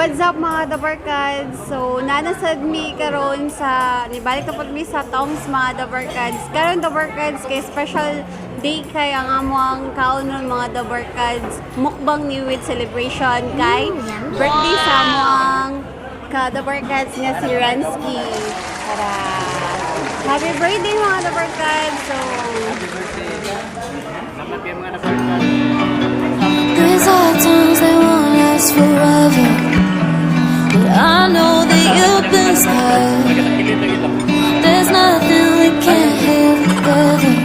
What's up mga Dabarkads? So, nanasad mi karon sa nibalik tapos mi sa Tongs mga Dabarkads. Karon Dabarkads kay special day kay ang among kaon ng mga Dabarkads. Mukbang New Year celebration kay birthday sa among ka Dabarkads nga si Ransky. Tara! Happy birthday mga Dabarkads! So, These are times they won't last forever, but I know that you've been scared. There's nothing we can't hear together.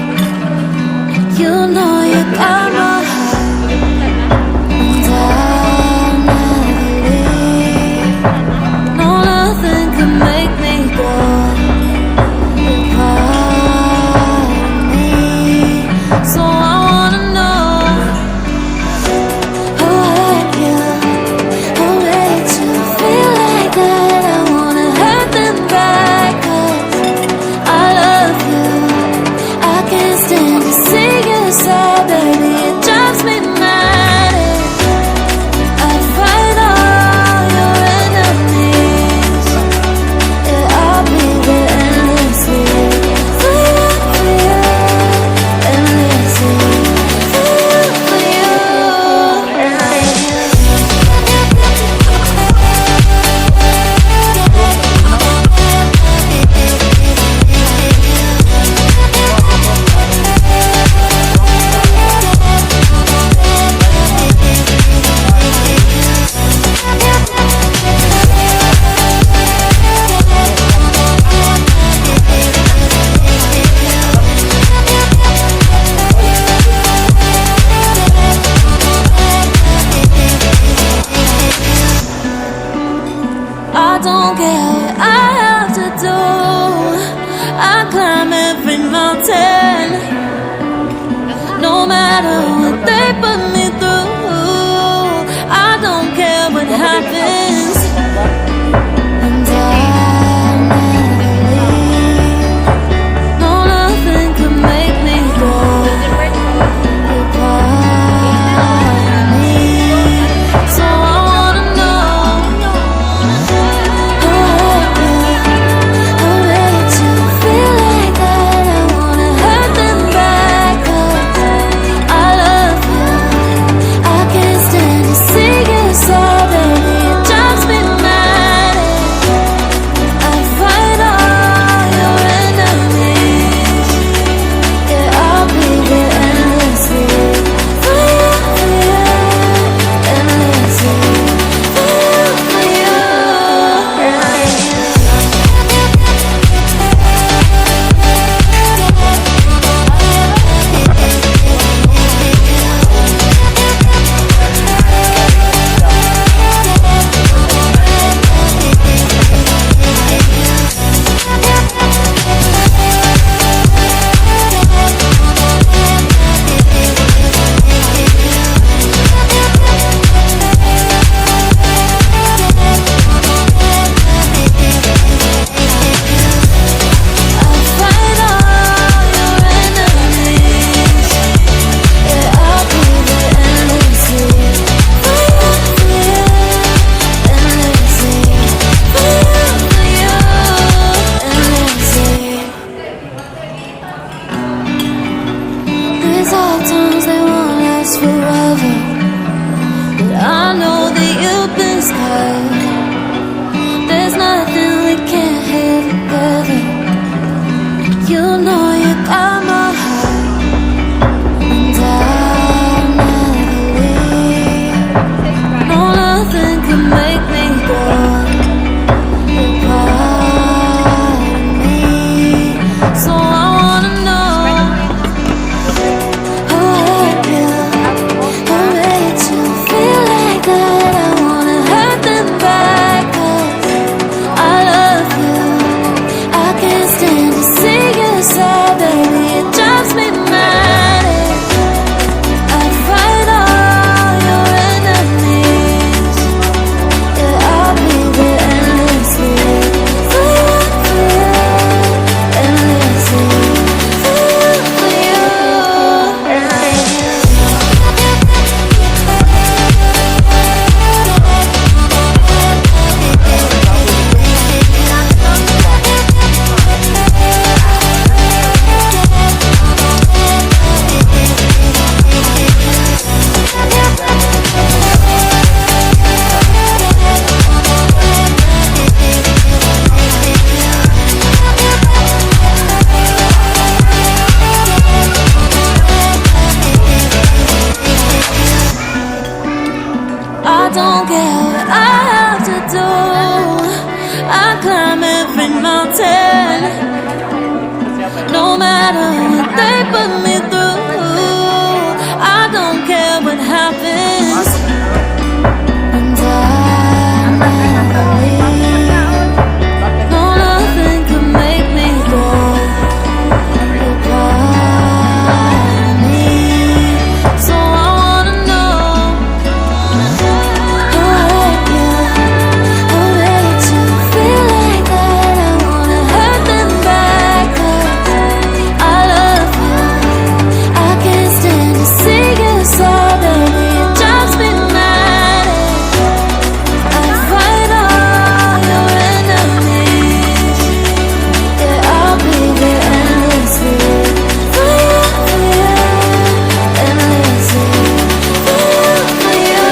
You know you got my heart, and I'll never leave. No, nothing can make me go. You're part of me, so I wanna know. I don't care what I have to do. I climb every mountain, no matter what they put me through. I don't care what happens, and I'll never leave. No, nothing can make me go. You're part of me, so I wanna know. These are times they won't last forever, but I know that you've been scared. There's nothing we can't hear together. You know you got my heart, and I'll never leave. No, nothing can make me go. You're part of me, so I wanna know. Sad. happens, and I never leave. No, nothing could make me go. You're part of me, so I wanna know. Oh, yeah, oh, wait, you feel like that? I wanna hurt them back, 'cause I love you. I can't stand to see you sad, baby. It drives me mad. I fight all your enemies. Yeah, I'll be there endlessly for you, endlessly for you.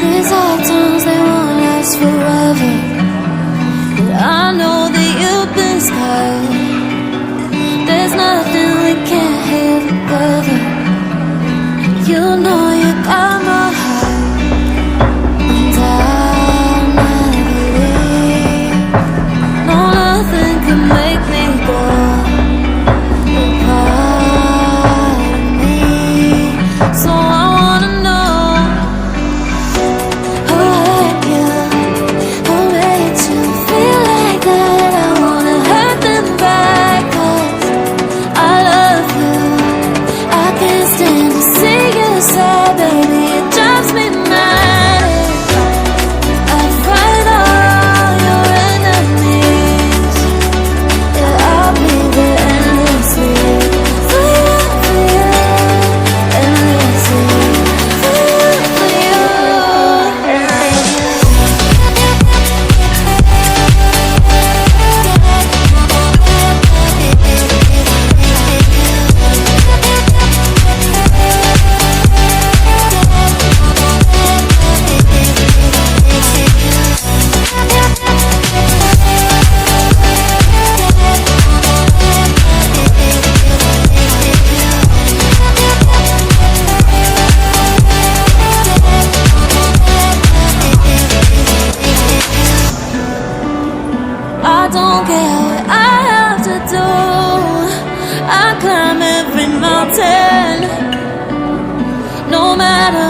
These hard times, they won't last forever, but I know that you've been scarred. There's nothing we can't heal together. You know you got my heart, and I'll never leave. No, nothing can make me go. You're part of me, so I wanna know. Oh, yeah, oh, wait, you feel like that? I wanna hurt them back, 'cause I love you. I can't stand to see you sad, baby. It drives me mad. I fight all your enemies. Yeah, I'll be there endlessly for you, endlessly for you. I don't care what I have to do. I climb every mountain, no matter